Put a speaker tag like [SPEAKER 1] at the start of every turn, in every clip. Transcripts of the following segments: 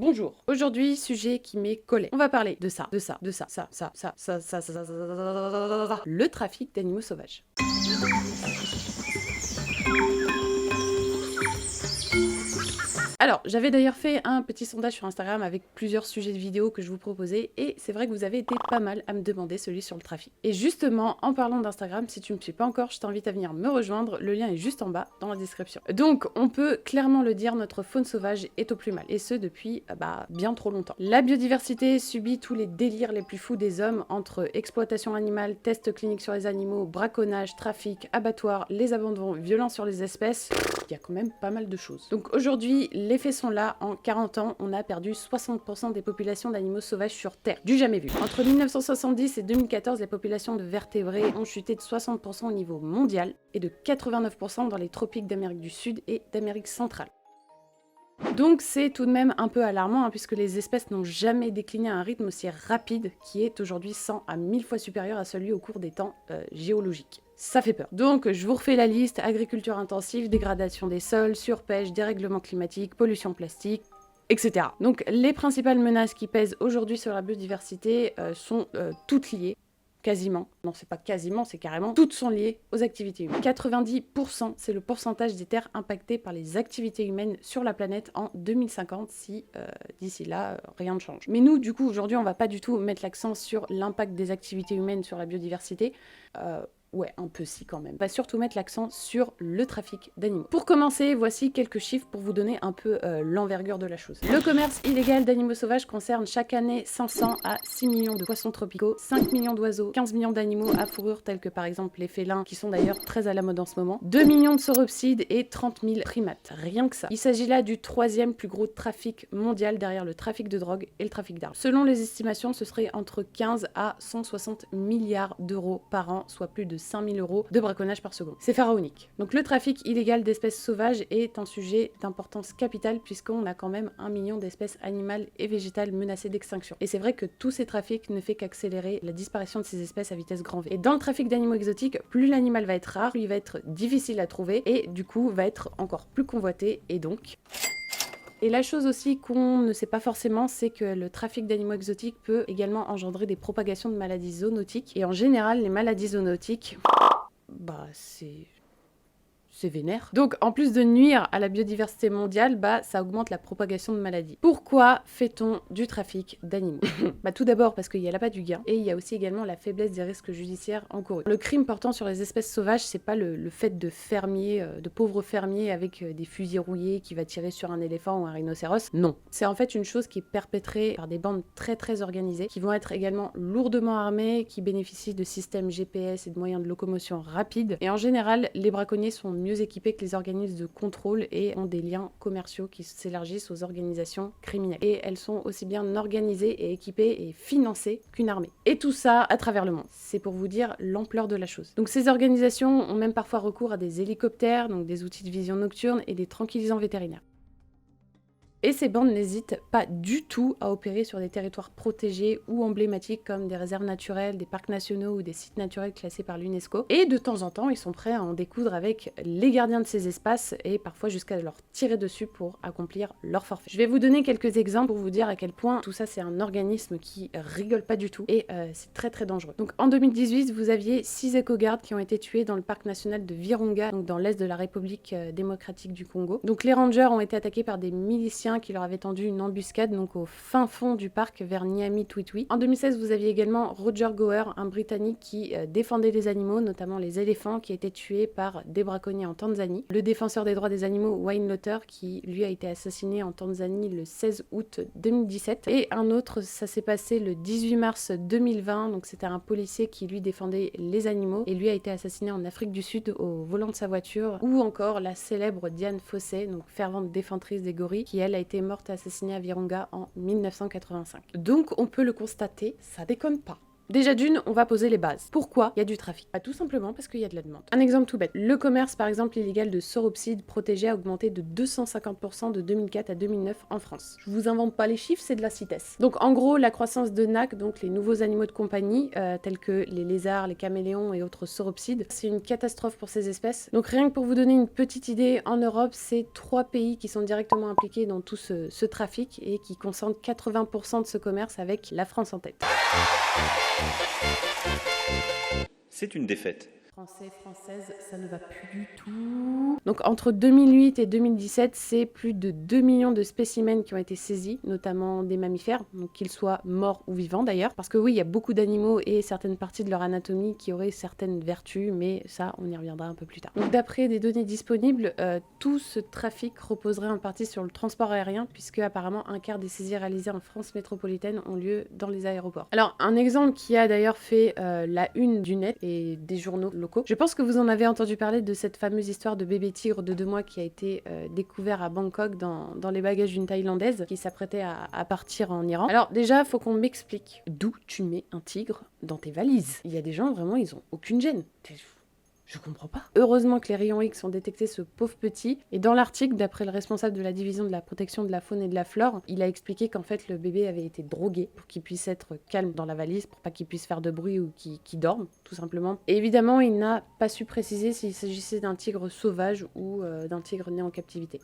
[SPEAKER 1] Bonjour, aujourd'hui sujet qui m'est collé. On va parler de ça, le trafic d'animaux sauvages. Alors, j'avais d'ailleurs fait un petit sondage sur Instagram avec plusieurs sujets de vidéos que je vous proposais et c'est vrai que vous avez été pas mal à me demander celui sur le trafic. Et justement, en parlant d'Instagram, si tu ne me suis pas encore, je t'invite à venir me rejoindre, le lien est juste en bas dans la description. Donc, on peut clairement le dire, notre faune sauvage est au plus mal, et ce depuis bien trop longtemps. La biodiversité subit tous les délires les plus fous des hommes entre exploitation animale, tests cliniques sur les animaux, braconnage, trafic, abattoirs, les abandons, violences sur les espèces. Il y a quand même pas mal de choses. Donc aujourd'hui, les faits sont là. En 40 ans, on a perdu 60% des populations d'animaux sauvages sur Terre. Du jamais vu. Entre 1970 et 2014, les populations de vertébrés ont chuté de 60% au niveau mondial et de 89% dans les tropiques d'Amérique du Sud et d'Amérique centrale. Donc c'est tout de même un peu alarmant puisque les espèces n'ont jamais décliné à un rythme aussi rapide qui est aujourd'hui 100 à 1000 fois supérieur à celui au cours des temps géologiques. Ça fait peur. Donc je vous refais la liste: agriculture intensive, dégradation des sols, surpêche, dérèglement climatique, pollution plastique, etc. Donc les principales menaces qui pèsent aujourd'hui sur la biodiversité sont toutes liées. Quasiment. Non, c'est pas quasiment, c'est carrément. Toutes sont liées aux activités humaines. 90%, c'est le pourcentage des terres impactées par les activités humaines sur la planète en 2050 si d'ici là, rien ne change. Mais nous, du coup, aujourd'hui, on va pas du tout mettre l'accent sur l'impact des activités humaines sur la biodiversité. Ouais, un peu si quand même. On va surtout mettre l'accent sur le trafic d'animaux. Pour commencer, voici quelques chiffres pour vous donner un peu l'envergure de la chose. Le commerce illégal d'animaux sauvages concerne chaque année 500 à 6 millions de poissons tropicaux, 5 millions d'oiseaux, 15 millions d'animaux à fourrure tels que par exemple les félins qui sont d'ailleurs très à la mode en ce moment, 2 millions de sauropsides et 30 000 primates. Rien que ça. Il s'agit là du troisième plus gros trafic mondial derrière le trafic de drogue et le trafic d'armes. Selon les estimations, ce serait entre 15 à 160 milliards d'euros par an, soit plus de 5 000 € de braconnage par seconde. C'est pharaonique. Donc le trafic illégal d'espèces sauvages est un sujet d'importance capitale puisqu'on a quand même 1 million d'espèces animales et végétales menacées d'extinction. Et c'est vrai que tous ces trafics ne fait qu'accélérer la disparition de ces espèces à vitesse grand V. Et dans le trafic d'animaux exotiques, plus l'animal va être rare, plus il va être difficile à trouver et du coup va être encore plus convoité et donc... Et la chose aussi qu'on ne sait pas forcément, c'est que le trafic d'animaux exotiques peut également engendrer des propagations de maladies zoonotiques. Et en général, les maladies zoonotiques, c'est vénère. Donc en plus de nuire à la biodiversité mondiale, ça augmente la propagation de maladies. Pourquoi fait-on du trafic d'animaux? Tout d'abord parce qu'il y a l'appât du gain et il y a aussi également la faiblesse des risques judiciaires encourus. Le crime portant sur les espèces sauvages, c'est pas le fait de fermiers, de pauvres fermiers avec des fusils rouillés qui va tirer sur un éléphant ou un rhinocéros. Non. C'est en fait une chose qui est perpétrée par des bandes très très organisées qui vont être également lourdement armées, qui bénéficient de systèmes GPS et de moyens de locomotion rapides. Et en général, les braconniers sont mieux équipés que les organismes de contrôle et ont des liens commerciaux qui s'élargissent aux organisations criminelles. Et elles sont aussi bien organisées et équipées et financées qu'une armée. Et tout ça à travers le monde. C'est pour vous dire l'ampleur de la chose. Donc ces organisations ont même parfois recours à des hélicoptères, donc des outils de vision nocturne et des tranquillisants vétérinaires. Et ces bandes n'hésitent pas du tout à opérer sur des territoires protégés ou emblématiques comme des réserves naturelles, des parcs nationaux ou des sites naturels classés par l'UNESCO. Et de temps en temps, ils sont prêts à en découdre avec les gardiens de ces espaces et parfois jusqu'à leur tirer dessus pour accomplir leur forfait. Je vais vous donner quelques exemples pour vous dire à quel point tout ça c'est un organisme qui rigole pas du tout et c'est très très dangereux. Donc en 2018, vous aviez 6 éco-gardes qui ont été tués dans le parc national de Virunga, donc dans l'est de la République démocratique du Congo. Donc les rangers ont été attaqués par des miliciens qui leur avait tendu une embuscade donc au fin fond du parc vers Niamey-Twitwi. En 2016, vous aviez également Roger Gower, un Britannique qui défendait les animaux, notamment les éléphants, qui a été tué par des braconniers en Tanzanie. Le défenseur des droits des animaux Wayne Lotter, qui lui a été assassiné en Tanzanie le 16 août 2017. Et un autre, ça s'est passé le 18 mars 2020, donc c'était un policier qui lui défendait les animaux et lui a été assassiné en Afrique du Sud au volant de sa voiture. Ou encore la célèbre Diane Fossey, donc fervente défendrice des gorilles, qui elle a été morte et assassinée à Virunga en 1985. Donc on peut le constater, ça déconne pas. Déjà d'une, on va poser les bases. Pourquoi il y a du trafic? Tout simplement parce qu'il y a de la demande. Un exemple tout bête. Le commerce, par exemple, illégal de sauropsides protégés a augmenté de 250% de 2004 à 2009 en France. Je vous invente pas les chiffres, c'est de la CITES. Donc en gros, la croissance de NAC, donc les nouveaux animaux de compagnie, tels que les lézards, les caméléons et autres sauropsides, c'est une catastrophe pour ces espèces. Donc rien que pour vous donner une petite idée, en Europe, c'est 3 pays qui sont directement impliqués dans tout ce trafic et qui concentrent 80% de ce commerce avec la France en tête.
[SPEAKER 2] C'est une défaite.
[SPEAKER 1] Français, française, ça ne va plus du tout. Donc entre 2008 et 2017, c'est plus de 2 millions de spécimens qui ont été saisis, notamment des mammifères, donc qu'ils soient morts ou vivants d'ailleurs. Parce que oui, il y a beaucoup d'animaux et certaines parties de leur anatomie qui auraient certaines vertus, mais ça, on y reviendra un peu plus tard. Donc d'après des données disponibles, tout ce trafic reposerait en partie sur le transport aérien, puisque apparemment un quart des saisies réalisées en France métropolitaine ont lieu dans les aéroports. Alors un exemple qui a d'ailleurs fait la une du net et des journaux locaux. Je pense que vous en avez entendu parler de cette fameuse histoire de bébé tigre de 2 mois qui a été découvert à Bangkok dans les bagages d'une Thaïlandaise qui s'apprêtait à partir en Iran. Alors déjà, faut qu'on m'explique d'où tu mets un tigre dans tes valises. Il y a des gens, vraiment, ils ont aucune gêne. Je comprends pas. Heureusement que les rayons X ont détecté ce pauvre petit. Et dans l'article, d'après le responsable de la division de la protection de la faune et de la flore, il a expliqué qu'en fait le bébé avait été drogué pour qu'il puisse être calme dans la valise, pour pas qu'il puisse faire de bruit ou qu'il dorme, tout simplement. Et évidemment, il n'a pas su préciser s'il s'agissait d'un tigre sauvage ou d'un tigre né en captivité.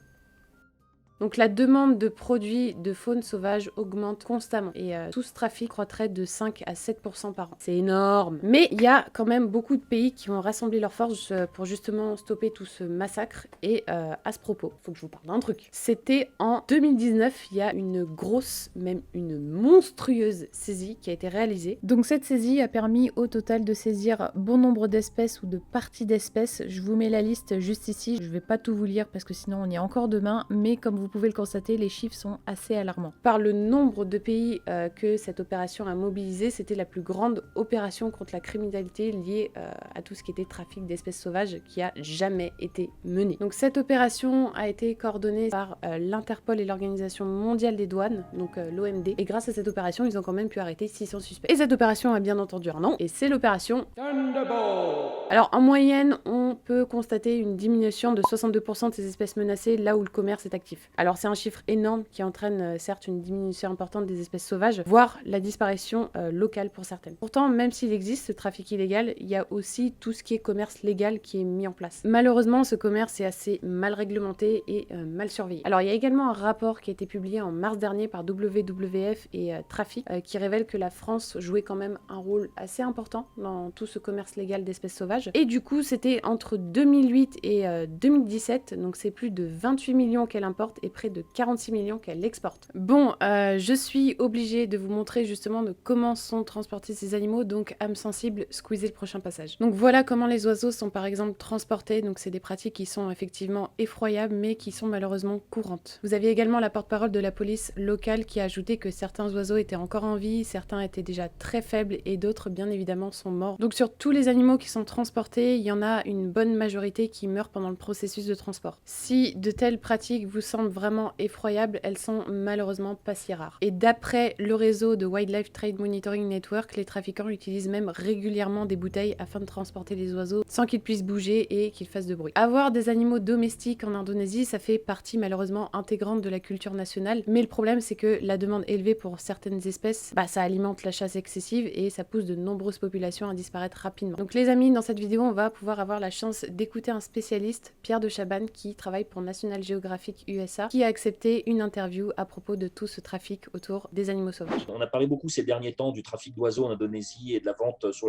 [SPEAKER 1] Donc la demande de produits de faune sauvage augmente constamment et tout ce trafic croîtrait de 5 à 7% par an. C'est énorme. Mais il y a quand même beaucoup de pays qui vont rassembler leurs forces pour justement stopper tout ce massacre. Et à ce propos, faut que je vous parle d'un truc. C'était en 2019, il y a une grosse, même une monstrueuse saisie qui a été réalisée. Donc cette saisie a permis au total de saisir bon nombre d'espèces ou de parties d'espèces. Je vous mets la liste juste ici. Je vais pas tout vous lire parce que sinon on y est encore demain. Mais comme vous pouvez le constater, les chiffres sont assez alarmants. Par le nombre de pays que cette opération a mobilisé, c'était la plus grande opération contre la criminalité liée à tout ce qui était trafic d'espèces sauvages qui a jamais été menée. Donc cette opération a été coordonnée par l'Interpol et l'Organisation mondiale des douanes, donc l'OMD, et grâce à cette opération, ils ont quand même pu arrêter 600 suspects. Et cette opération a bien entendu un nom, et c'est l'opération Thunderbolt. Alors en moyenne, on peut constater une diminution de 62% de ces espèces menacées là où le commerce est actif. Alors c'est un chiffre énorme qui entraîne certes une diminution importante des espèces sauvages, voire la disparition locale pour certaines. Pourtant, même s'il existe ce trafic illégal, il y a aussi tout ce qui est commerce légal qui est mis en place. Malheureusement, ce commerce est assez mal réglementé et mal surveillé. Alors il y a également un rapport qui a été publié en mars dernier par WWF et Trafic qui révèle que la France jouait quand même un rôle assez important dans tout ce commerce légal d'espèces sauvages. Et du coup, c'était entre 2008 et 2017, donc c'est plus de 28 millions qu'elle importe et près de 46 millions qu'elle exporte. Bon, je suis obligée de vous montrer justement de comment sont transportés ces animaux, donc âme sensible, squeezez le prochain passage. Donc voilà comment les oiseaux sont par exemple transportés, donc c'est des pratiques qui sont effectivement effroyables mais qui sont malheureusement courantes. Vous aviez également la porte-parole de la police locale qui a ajouté que certains oiseaux étaient encore en vie, certains étaient déjà très faibles et d'autres bien évidemment sont morts. Donc sur tous les animaux qui sont transportés, il y en a une bonne majorité qui meurent pendant le processus de transport. Si de telles pratiques vous semblent vraiment effroyables, elles sont malheureusement pas si rares. Et d'après le réseau de Wildlife Trade Monitoring Network, les trafiquants utilisent même régulièrement des bouteilles afin de transporter les oiseaux sans qu'ils puissent bouger et qu'ils fassent de bruit. Avoir des animaux domestiques en Indonésie, ça fait partie malheureusement intégrante de la culture nationale, mais le problème c'est que la demande élevée pour certaines espèces, ça alimente la chasse excessive et ça pousse de nombreuses populations à disparaître rapidement. Donc les amis, dans cette vidéo, on va pouvoir avoir la chance d'écouter un spécialiste, Pierre de Chabannes, qui travaille pour National Geographic USA, qui a accepté une interview à propos de tout ce trafic autour des animaux sauvages.
[SPEAKER 3] On a parlé beaucoup ces derniers temps du trafic d'oiseaux en Indonésie et de la vente sur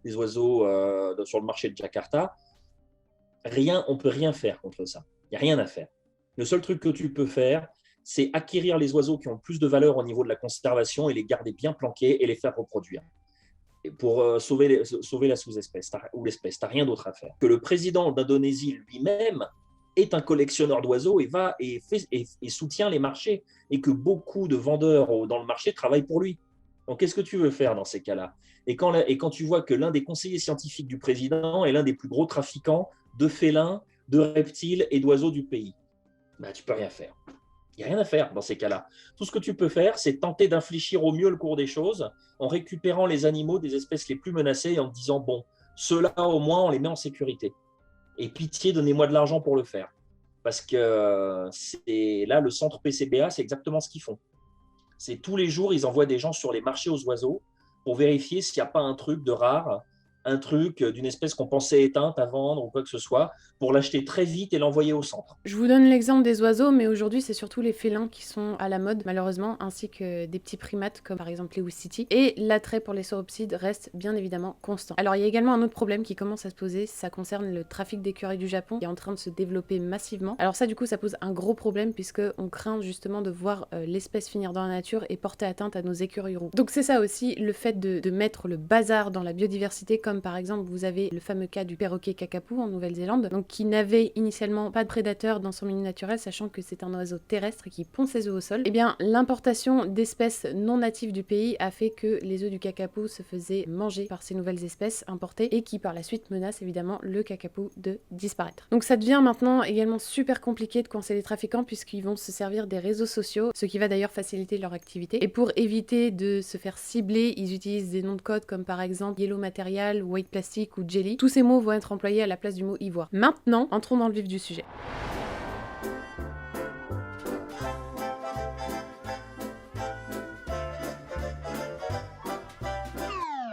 [SPEAKER 3] des oiseaux sur le marché de Jakarta. On ne peut rien faire contre ça. Il n'y a rien à faire. Le seul truc que tu peux faire, c'est acquérir les oiseaux qui ont le plus de valeur au niveau de la conservation et les garder bien planqués et les faire reproduire. Et pour sauver la sous-espèce ou l'espèce, tu n'as rien d'autre à faire. Que le président d'Indonésie lui-même est un collectionneur d'oiseaux et soutient les marchés et que beaucoup de vendeurs dans le marché travaillent pour lui. Donc, qu'est-ce que tu veux faire dans ces cas-là ? Et quand tu vois que l'un des conseillers scientifiques du président est l'un des plus gros trafiquants de félins, de reptiles et d'oiseaux du pays, tu ne peux rien faire. Il Il n'y a rien à faire dans ces cas-là. Tout ce que tu peux faire, c'est tenter d'infléchir au mieux le cours des choses en récupérant les animaux des espèces les plus menacées et en te disant, bon, ceux-là, au moins, on les met en sécurité. Et pitié, donnez-moi de l'argent pour le faire. Parce que c'est là, le centre PCBA, c'est exactement ce qu'ils font. C'est tous les jours, ils envoient des gens sur les marchés aux oiseaux pour vérifier s'il n'y a pas un truc de rare, un truc d'une espèce qu'on pensait éteinte à vendre ou quoi que ce soit, pour l'acheter très vite et l'envoyer au centre.
[SPEAKER 1] Je vous donne l'exemple des oiseaux, mais aujourd'hui, c'est surtout les félins qui sont à la mode, malheureusement, ainsi que des petits primates, comme par exemple les oustitis. Et l'attrait pour les sauropsides reste bien évidemment constant. Alors, il y a également un autre problème qui commence à se poser, ça concerne le trafic d'écureuils du Japon, qui est en train de se développer massivement. Alors ça, du coup, ça pose un gros problème, puisque on craint justement de voir l'espèce finir dans la nature et porter atteinte à nos écureuils roux. Donc c'est ça aussi, le fait de mettre le bazar dans la biodiversité, comme par exemple, vous avez le fameux cas du perroquet kakapou en Nouvelle-Zélande, donc qui n'avait initialement pas de prédateur dans son milieu naturel, sachant que c'est un oiseau terrestre qui pond ses œufs au sol. Et bien, l'importation d'espèces non natives du pays a fait que les œufs du kakapou se faisaient manger par ces nouvelles espèces importées et qui par la suite menacent évidemment le kakapou de disparaître. Donc ça devient maintenant également super compliqué de coincer les trafiquants puisqu'ils vont se servir des réseaux sociaux, ce qui va d'ailleurs faciliter leur activité. Et pour éviter de se faire cibler, ils utilisent des noms de code comme par exemple Yellow Material, White Plastic ou Jelly. Tous ces mots vont être employés à la place du mot ivoire. Maintenant, entrons dans le vif du sujet.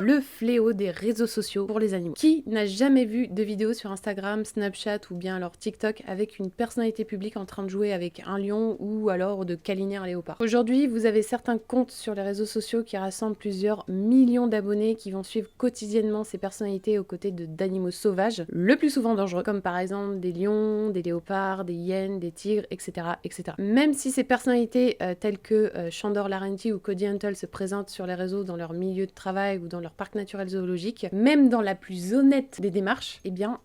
[SPEAKER 1] Le fléau des réseaux sociaux pour les animaux. Qui n'a jamais vu de vidéos sur Instagram, Snapchat ou bien alors TikTok avec une personnalité publique en train de jouer avec un lion ou alors de câliner un léopard? Aujourd'hui, vous avez certains comptes sur les réseaux sociaux qui rassemblent plusieurs millions d'abonnés qui vont suivre quotidiennement ces personnalités aux côtés d'animaux sauvages, le plus souvent dangereux, comme par exemple des lions, des léopards, des hyènes, des tigres, etc. etc. Même si ces personnalités telles que Chandor Larentie ou Cody Huntle se présentent sur les réseaux dans leur milieu de travail ou dans leur parc naturel zoologique, même dans la plus honnête des démarches, eh bien,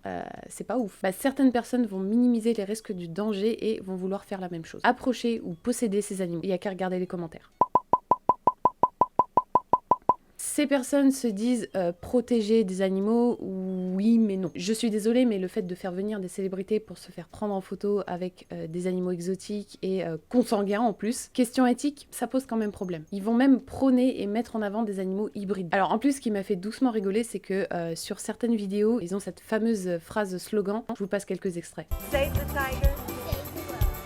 [SPEAKER 1] c'est pas ouf. Certaines personnes vont minimiser les risques du danger et vont vouloir faire la même chose. Approcher ou posséder ces animaux. Il n'y a qu'à regarder les commentaires. Ces personnes se disent protéger des animaux, oui mais non. Je suis désolée, mais le fait de faire venir des célébrités pour se faire prendre en photo avec des animaux exotiques et consanguins en plus, question éthique, ça pose quand même problème. Ils vont même prôner et mettre en avant des animaux hybrides. Alors en plus, ce qui m'a fait doucement rigoler, c'est que sur certaines vidéos, ils ont cette fameuse phrase slogan. Je vous passe quelques extraits.
[SPEAKER 4] Save the tiger.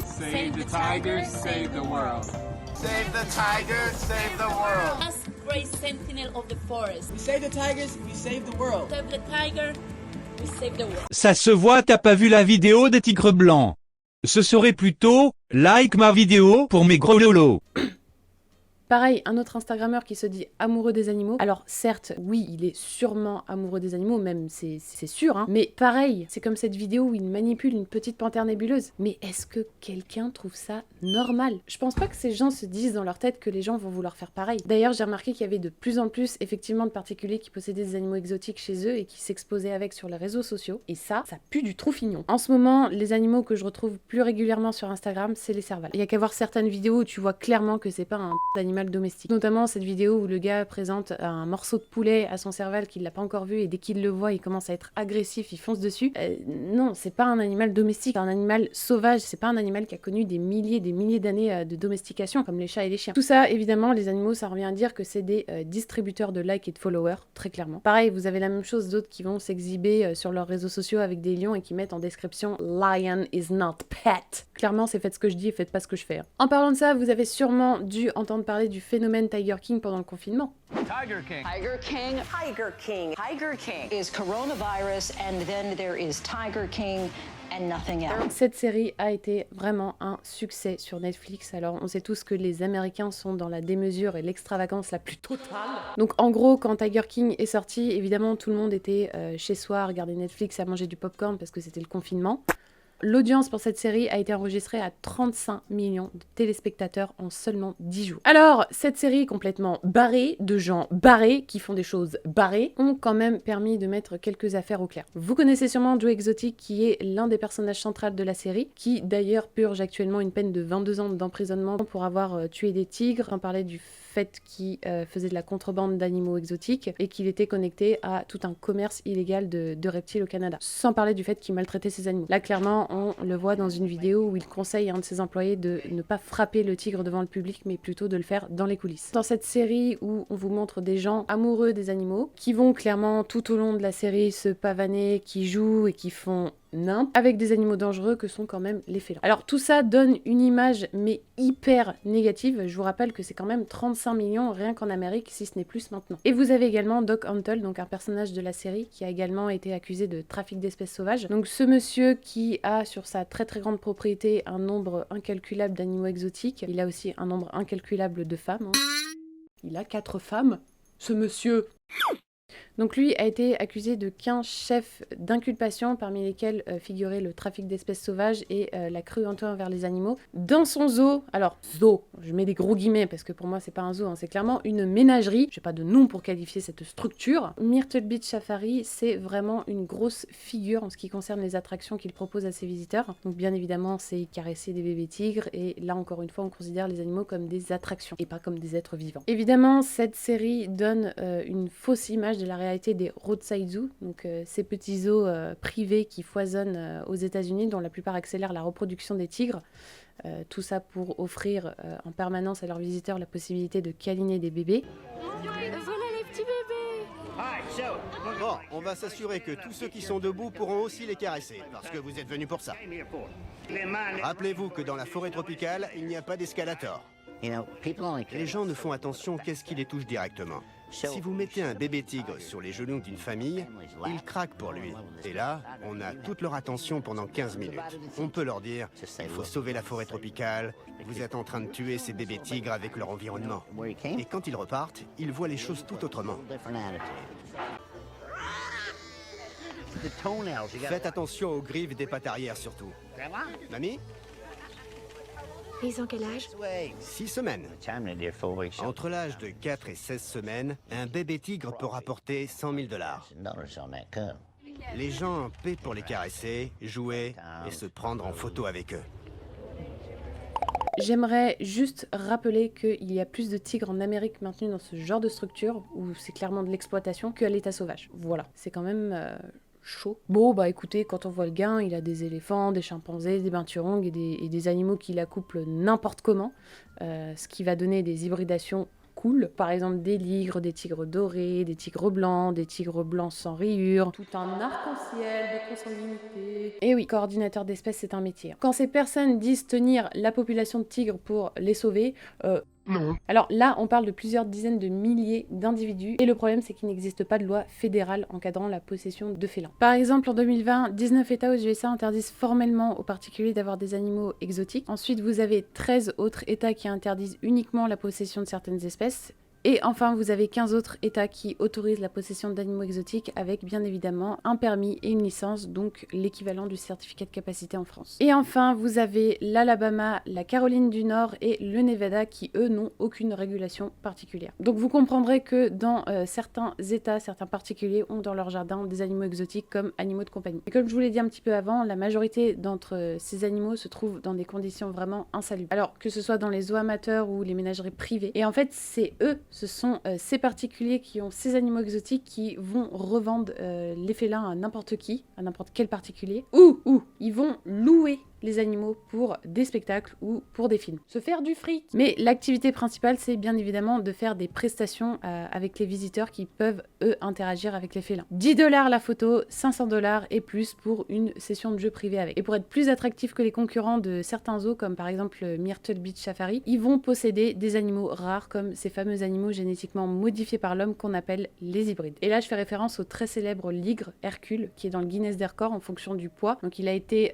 [SPEAKER 5] Save the tiger, save the world.
[SPEAKER 6] Save the tiger, save the world.
[SPEAKER 7] Us great sentinel of the forest.
[SPEAKER 8] We save the tigers, we save the world.
[SPEAKER 7] Save the tiger, we save the world.
[SPEAKER 5] Ça se voit, t'as pas vu la vidéo des tigres blancs. Ce serait plutôt « like ma vidéo pour mes gros lolos ».
[SPEAKER 1] Pareil, un autre Instagrammeur qui se dit amoureux des animaux. Alors certes, oui, il est sûrement amoureux des animaux, même c'est sûr, hein. Mais pareil, c'est comme cette vidéo où il manipule une petite panthère nébuleuse. Mais est-ce que quelqu'un trouve ça normal? Je pense pas que ces gens se disent dans leur tête que les gens vont vouloir faire pareil. D'ailleurs, j'ai remarqué qu'il y avait de plus en plus effectivement de particuliers qui possédaient des animaux exotiques chez eux et qui s'exposaient avec sur les réseaux sociaux. Et ça pue du trou-fignon. En ce moment, les animaux que je retrouve plus régulièrement sur Instagram, c'est les servals. Il y a qu'à voir certaines vidéos où tu vois clairement que c'est pas un animal domestique. Notamment cette vidéo où le gars présente un morceau de poulet à son serval qu'il l'a pas encore vu et dès qu'il le voit, il commence à être agressif, il fonce dessus. Non, c'est pas un animal domestique, c'est un animal sauvage, c'est pas un animal qui a connu des milliers d'années de domestication comme les chats et les chiens. Tout ça, évidemment, les animaux, ça revient à dire que c'est des distributeurs de likes et de followers, très clairement. Pareil, vous avez la même chose d'autres qui vont s'exhiber sur leurs réseaux sociaux avec des lions et qui mettent en description « Lion is not pet ». Clairement, c'est faites ce que je dis et faites pas ce que je fais. En parlant de ça, vous avez sûrement dû entendre parler du phénomène Tiger King pendant le confinement.
[SPEAKER 6] Tiger King.
[SPEAKER 4] Tiger King. Tiger King. Tiger King is coronavirus, and then there is Tiger King. And nothing else.
[SPEAKER 1] Cette série a été vraiment un succès sur Netflix. Alors on sait tous que les Américains sont dans la démesure et l'extravagance la plus totale. Donc en gros, quand Tiger King est sorti, évidemment tout le monde était chez soi à regarder Netflix, à manger du popcorn parce que c'était le confinement. L'audience pour cette série a été enregistrée à 35 millions de téléspectateurs en seulement 10 jours. Alors, cette série complètement barrée, de gens barrés, qui font des choses barrées, ont quand même permis de mettre quelques affaires au clair. Vous connaissez sûrement Joe Exotic, qui est l'un des personnages centraux de la série, qui d'ailleurs purge actuellement une peine de 22 ans d'emprisonnement pour avoir tué des tigres. On parlait du fait qu'il faisait de la contrebande d'animaux exotiques et qu'il était connecté à tout un commerce illégal de reptiles au Canada. Sans parler du fait qu'il maltraitait ses animaux. Là, clairement, on le voit dans une vidéo où il conseille à un de ses employés de ne pas frapper le tigre devant le public, mais plutôt de le faire dans les coulisses. Dans cette série où on vous montre des gens amoureux des animaux, qui vont clairement tout au long de la série se pavaner, qui jouent et qui font avec des animaux dangereux que sont quand même les félins. Alors tout ça donne une image mais hyper négative. Je vous rappelle que c'est quand même 35 millions rien qu'en Amérique, si ce n'est plus maintenant. Et vous avez également Doc Antle, donc un personnage de la série qui a également été accusé de trafic d'espèces sauvages. Donc ce monsieur qui a sur sa très très grande propriété un nombre incalculable d'animaux exotiques, il a aussi un nombre incalculable de femmes. Il a 4 femmes, ce monsieur. Donc lui a été accusé de 15 chefs d'inculpation, parmi lesquels figurait le trafic d'espèces sauvages et la cruauté envers les animaux. Dans son zoo, alors zoo, je mets des gros guillemets parce que pour moi c'est pas un zoo, hein, c'est clairement une ménagerie, j'ai pas de nom pour qualifier cette structure. Myrtle Beach Safari, c'est vraiment une grosse figure en ce qui concerne les attractions qu'il propose à ses visiteurs. Donc bien évidemment c'est caresser des bébés tigres et là encore une fois on considère les animaux comme des attractions et pas comme des êtres vivants. Évidemment cette série donne une fausse image de la réalité des roadside zoos, donc ces petits zoos privés qui foisonnent aux États-Unis, dont la plupart accélèrent la reproduction des tigres. Tout ça pour offrir en permanence à leurs visiteurs la possibilité de câliner des bébés.
[SPEAKER 7] Voilà les petits bébés.
[SPEAKER 9] Bon, on va s'assurer que tous ceux qui sont debout pourront aussi les caresser, parce que vous êtes venus pour ça. Rappelez-vous que dans la forêt tropicale, il n'y a pas d'escalator. Les gens ne font attention qu'est-ce qui les touche directement. Si vous mettez un bébé tigre sur les genoux d'une famille, il craque pour lui. Et là, on a toute leur attention pendant 15 minutes. On peut leur dire, il faut sauver la forêt tropicale, vous êtes en train de tuer ces bébés tigres avec leur environnement. Et quand ils repartent, ils voient les choses tout autrement. Faites attention aux griffes des pattes arrière surtout. Mamie ?
[SPEAKER 7] Ils ont quel âge?
[SPEAKER 9] 6 semaines. Entre l'âge de 4 et 16 semaines, un bébé tigre peut rapporter 100 000 $. Les gens paient pour les caresser, jouer et se prendre en photo avec eux.
[SPEAKER 1] J'aimerais juste rappeler qu'il y a plus de tigres en Amérique maintenus dans ce genre de structure, où c'est clairement de l'exploitation, qu'à l'état sauvage. Voilà, c'est quand même chaud. Bon, bah écoutez, quand on voit le gain, il a des éléphants, des chimpanzés, des binturongs et des animaux qui l'accouplent n'importe comment, ce qui va donner des hybridations cool. Par exemple, des ligres, des tigres dorés, des tigres blancs sans rayures, tout un arc-en-ciel de consanguinité. Et oui, coordinateur d'espèces, c'est un métier. Quand ces personnes disent tenir la population de tigres pour les sauver, non. Alors là, on parle de plusieurs dizaines de milliers d'individus et le problème, c'est qu'il n'existe pas de loi fédérale encadrant la possession de félins. Par exemple, en 2020, 19 États aux USA interdisent formellement aux particuliers d'avoir des animaux exotiques. Ensuite, vous avez 13 autres États qui interdisent uniquement la possession de certaines espèces. Et enfin, vous avez 15 autres États qui autorisent la possession d'animaux exotiques avec bien évidemment un permis et une licence, donc l'équivalent du certificat de capacité en France. Et enfin, vous avez l'Alabama, la Caroline du Nord et le Nevada qui, eux, n'ont aucune régulation particulière. Donc vous comprendrez que dans certains États, certains particuliers ont dans leur jardin des animaux exotiques comme animaux de compagnie. Et comme je vous l'ai dit un petit peu avant, la majorité d'entre ces animaux se trouvent dans des conditions vraiment insalubres. Alors que ce soit dans les zoos amateurs ou les ménageries privées. Et en fait, c'est eux, ce sont ces particuliers qui ont ces animaux exotiques qui vont revendre les félins à n'importe qui, à n'importe quel particulier, ou ils vont louer les animaux pour des spectacles ou pour des films. Se faire du fric. Mais l'activité principale, c'est bien évidemment de faire des prestations avec les visiteurs qui peuvent, eux, interagir avec les félins. 10 $ la photo, 500 $ et plus pour une session de jeu privée avec. Et pour être plus attractif que les concurrents de certains zoos, comme par exemple Myrtle Beach Safari, ils vont posséder des animaux rares comme ces fameux animaux génétiquement modifiés par l'homme qu'on appelle les hybrides. Et là, je fais référence au très célèbre ligre Hercule, qui est dans le Guinness des records en fonction du poids. Donc il a été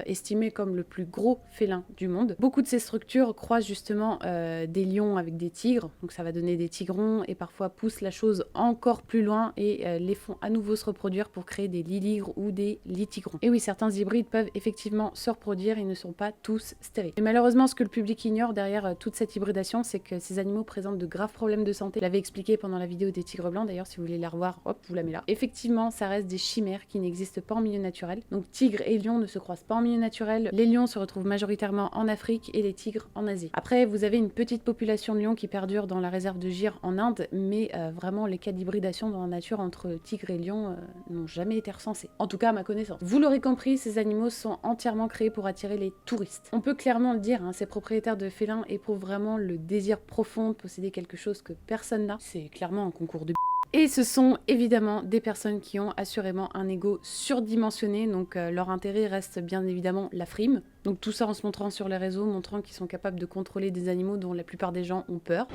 [SPEAKER 1] estimé comme le plus gros félin du monde. Beaucoup de ces structures croisent justement des lions avec des tigres, donc ça va donner des tigrons et parfois poussent la chose encore plus loin et les font à nouveau se reproduire pour créer des lit-ligres ou des lit-tigrons. Et oui, certains hybrides peuvent effectivement se reproduire, ils ne sont pas tous stériles. Et malheureusement, ce que le public ignore derrière toute cette hybridation, c'est que ces animaux présentent de graves problèmes de santé. Je l'avais expliqué pendant la vidéo des tigres blancs, d'ailleurs si vous voulez la revoir, hop, vous la mettez là. Effectivement, ça reste des chimères qui n'existent pas en milieu naturel. Donc tigres et lions ne se croisent pas en milieu naturel. naturel, les lions se retrouvent majoritairement en Afrique et les tigres en Asie. Après, vous avez une petite population de lions qui perdure dans la réserve de Gir en Inde, mais vraiment les cas d'hybridation dans la nature entre tigres et lions n'ont jamais été recensés. En tout cas, à ma connaissance. Vous l'aurez compris, ces animaux sont entièrement créés pour attirer les touristes. On peut clairement le dire, hein, ces propriétaires de félins éprouvent vraiment le désir profond de posséder quelque chose que personne n'a. C'est clairement un concours de et ce sont évidemment des personnes qui ont assurément un ego surdimensionné, donc leur intérêt reste bien évidemment la frime. Donc tout ça en se montrant sur les réseaux, montrant qu'ils sont capables de contrôler des animaux dont la plupart des gens ont peur.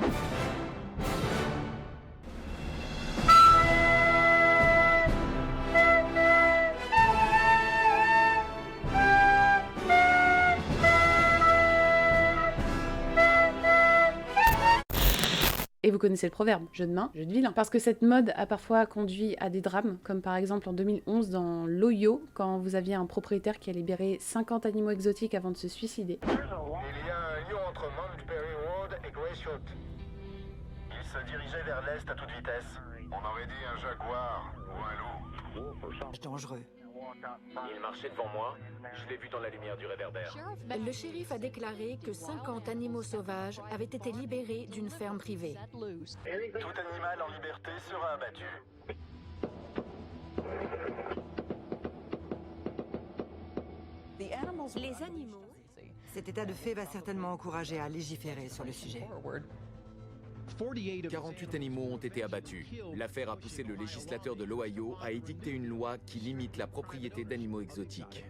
[SPEAKER 1] Et vous connaissez le proverbe, jeu de main, jeu de vilain. Parce que cette mode a parfois conduit à des drames, comme par exemple en 2011 dans l'Ohio, quand vous aviez un propriétaire qui a libéré 50 animaux exotiques avant de se suicider.
[SPEAKER 6] Il y a un lion entre Mount Perry Road et Greyshot. Il se dirigeait vers l'est à toute vitesse. On aurait dit un jaguar ou un loup.
[SPEAKER 8] Dangereux.
[SPEAKER 10] Il marchait devant moi, je l'ai vu dans la lumière du réverbère.
[SPEAKER 7] Le shérif a déclaré que 50 animaux sauvages avaient été libérés d'une ferme privée.
[SPEAKER 6] Tout animal en liberté sera abattu.
[SPEAKER 11] Les animaux. Cet état de fait va certainement encourager à légiférer sur le sujet.
[SPEAKER 12] 48 animaux ont été abattus. L'affaire a poussé le législateur de l'Ohio à édicter une loi qui limite la propriété d'animaux exotiques.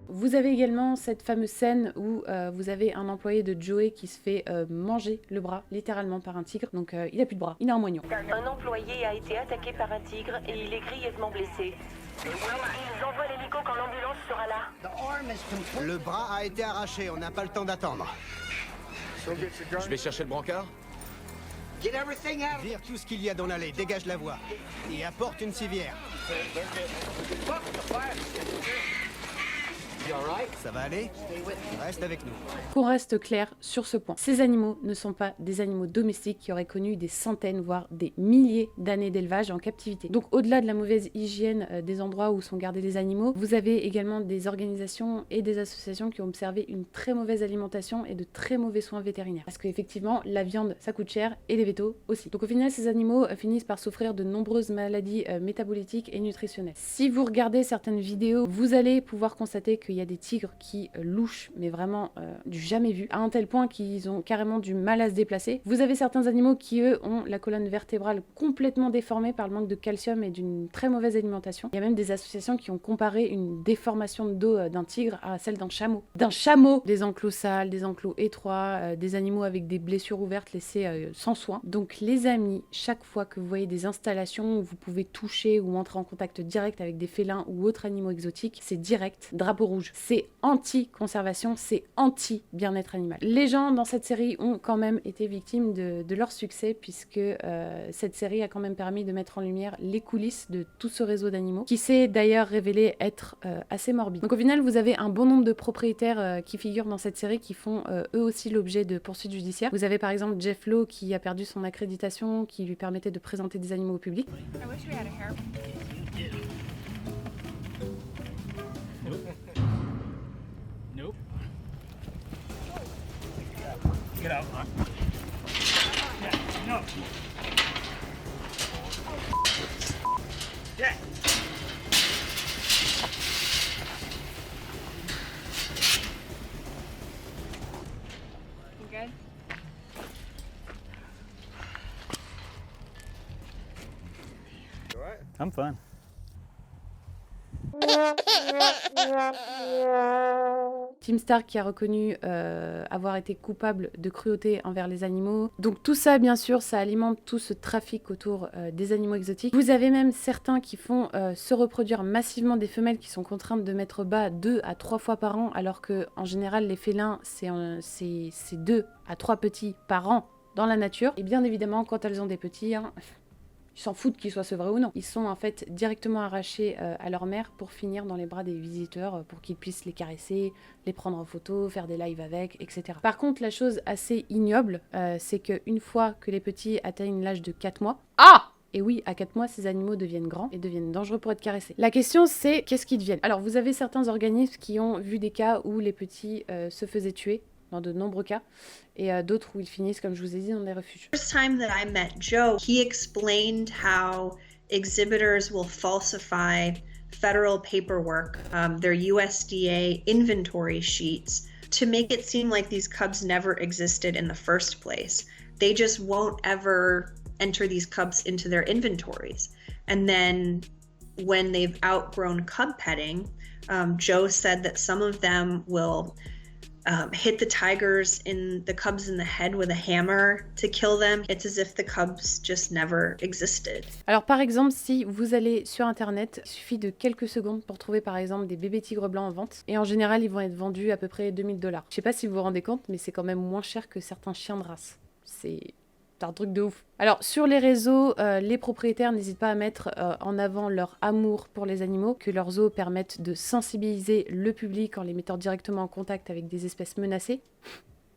[SPEAKER 1] Vous avez également cette fameuse scène où vous avez un employé de Joey qui se fait manger le bras, littéralement par un tigre. Donc il a plus de bras, il a un moignon.
[SPEAKER 13] Un employé a été attaqué par un tigre et il est grièvement blessé. Ils envoient l'hélico quand l'ambulance sera là.
[SPEAKER 9] Le bras a été arraché, on n'a pas le temps d'attendre.
[SPEAKER 12] Je vais chercher le brancard.
[SPEAKER 9] Vire tout ce qu'il y a dans l'allée, dégage la voie. Et apporte une civière. Ça va aller? Reste avec nous.
[SPEAKER 1] Qu'on reste clair sur ce point. Ces animaux ne sont pas des animaux domestiques qui auraient connu des centaines, voire des milliers d'années d'élevage en captivité. Donc au-delà de la mauvaise hygiène des endroits où sont gardés les animaux, vous avez également des organisations et des associations qui ont observé une très mauvaise alimentation et de très mauvais soins vétérinaires. Parce qu'effectivement, la viande, ça coûte cher et les vétos aussi. Donc au final, ces animaux finissent par souffrir de nombreuses maladies métaboliques et nutritionnelles. Si vous regardez certaines vidéos, vous allez pouvoir constater qu'il y a des tigres qui louchent, mais vraiment du jamais vu, à un tel point qu'ils ont carrément du mal à se déplacer. Vous avez certains animaux qui, eux, ont la colonne vertébrale complètement déformée par le manque de calcium et d'une très mauvaise alimentation. Il y a même des associations qui ont comparé une déformation de dos d'un tigre à celle d'un chameau. D'un chameau! Des enclos sales, des enclos étroits, des animaux avec des blessures ouvertes laissées sans soin. Donc les amis, chaque fois que vous voyez des installations où vous pouvez toucher ou entrer en contact direct avec des félins ou autres animaux exotiques, c'est direct, drapeau rouge. C'est anti-conservation, c'est anti-bien-être animal. Les gens dans cette série ont quand même été victimes de leur succès, puisque cette série a quand même permis de mettre en lumière les coulisses de tout ce réseau d'animaux, qui s'est d'ailleurs révélé être assez morbide. Donc au final, vous avez un bon nombre de propriétaires qui figurent dans cette série qui font eux aussi l'objet de poursuites judiciaires. Vous avez par exemple Jeff Lowe qui a perdu son accréditation qui lui permettait de présenter des animaux au public.
[SPEAKER 14] Nope. Get out. Yeah, no. Yeah. You good?
[SPEAKER 15] I'm fine.
[SPEAKER 1] Tim Stark qui a reconnu avoir été coupable de cruauté envers les animaux. Donc tout ça, bien sûr, ça alimente tout ce trafic autour des animaux exotiques. Vous avez même certains qui font se reproduire massivement des femelles qui sont contraintes de mettre bas 2 à 3 fois par an, alors que en général, les félins, c'est 2 à 3 petits par an dans la nature. Et bien évidemment, quand elles ont des petits, ils s'en foutent qu'ils soient sevrés ou non. Ils sont en fait directement arrachés à leur mère pour finir dans les bras des visiteurs pour qu'ils puissent les caresser, les prendre en photo, faire des lives avec, etc. Par contre, la chose assez ignoble, c'est qu'une fois que les petits atteignent l'âge de 4 mois... Ah! Et oui, à 4 mois, ces animaux deviennent grands et deviennent dangereux pour être caressés. La question, c'est qu'est-ce qu'ils deviennent? Alors, vous avez certains organismes qui ont vu des cas où les petits se faisaient tuer, dans de nombreux cas, et d'autres où ils finissent, comme je vous ai dit, dans des refuges.
[SPEAKER 15] The first time that I met Joe, he explained how exhibitors will falsify federal paperwork, their USDA inventory sheets, to make it seem like these cubs never existed in the first place. They just won't ever enter these cubs into their inventories. And then when they've outgrown cub petting, Joe said that some of them will hit the cubs in the head with a hammer to kill them. It's as if the cubs just never existed.
[SPEAKER 1] Alors par exemple, si vous allez sur internet, il suffit de quelques secondes pour trouver par exemple des bébés tigres blancs en vente. Et en général, ils vont être vendus à peu près 2000 $. Je sais pas si vous vous rendez compte, mais c'est quand même moins cher que certains chiens de race. C'est un truc de ouf. Alors sur les réseaux, les propriétaires n'hésitent pas à mettre en avant leur amour pour les animaux, que leurs zoos permettent de sensibiliser le public en les mettant directement en contact avec des espèces menacées.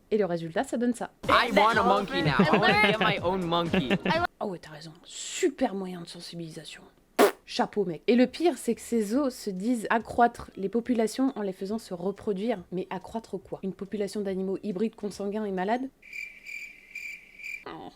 [SPEAKER 1] Et le résultat, ça donne ça.
[SPEAKER 16] I want a monkey now. I want to get my own monkey.
[SPEAKER 1] Oh ouais, t'as raison. Super moyen de sensibilisation. Chapeau, mec. Et le pire, c'est que ces zoos se disent accroître les populations en les faisant se reproduire. Mais accroître quoi? Une population d'animaux hybrides consanguins et malades?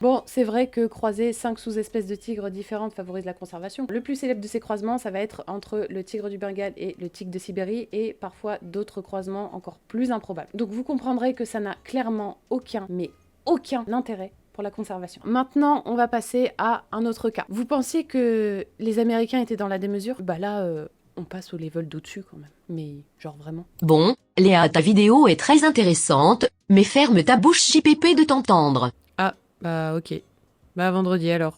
[SPEAKER 1] Bon, c'est vrai que croiser 5 sous-espèces de tigres différentes favorise la conservation. Le plus célèbre de ces croisements, ça va être entre le tigre du Bengale et le tigre de Sibérie, et parfois d'autres croisements encore plus improbables. Donc vous comprendrez que ça n'a clairement aucun, mais aucun intérêt pour la conservation. Maintenant, on va passer à un autre cas. Vous pensiez que les Américains étaient dans la démesure? Bah là, on passe au level d'au-dessus quand même. Mais genre vraiment.
[SPEAKER 17] Bon, Léa, ta vidéo est très intéressante, mais ferme ta bouche JPP de t'entendre.
[SPEAKER 1] Ah, bah ok. Bah vendredi alors.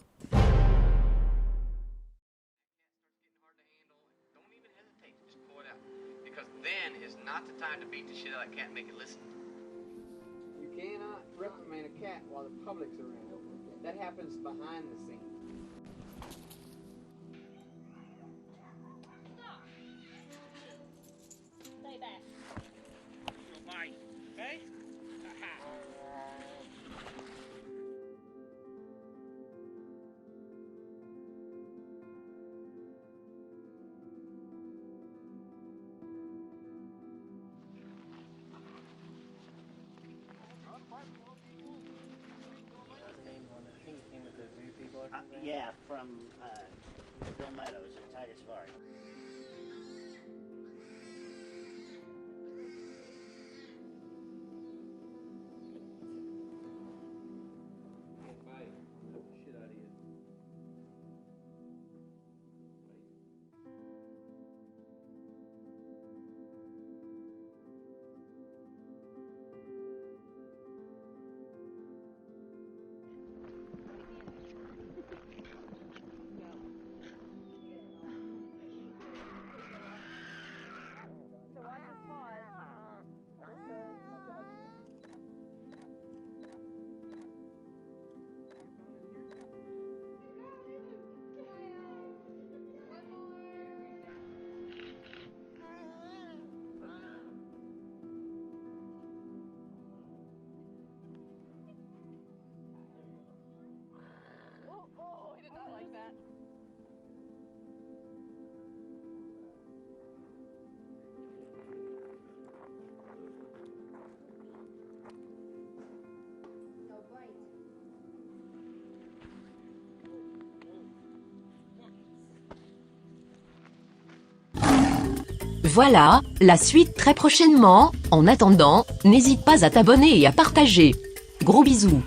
[SPEAKER 18] You cannot reprimand a cat while the public's around. That happens behind the scenes.
[SPEAKER 14] Stay back. You'll bite, okay?
[SPEAKER 19] Yeah, from Bill Meadows at Tiger Safari.
[SPEAKER 17] Voilà, la suite très prochainement. En attendant, n'hésite pas à t'abonner et à partager. Gros bisous.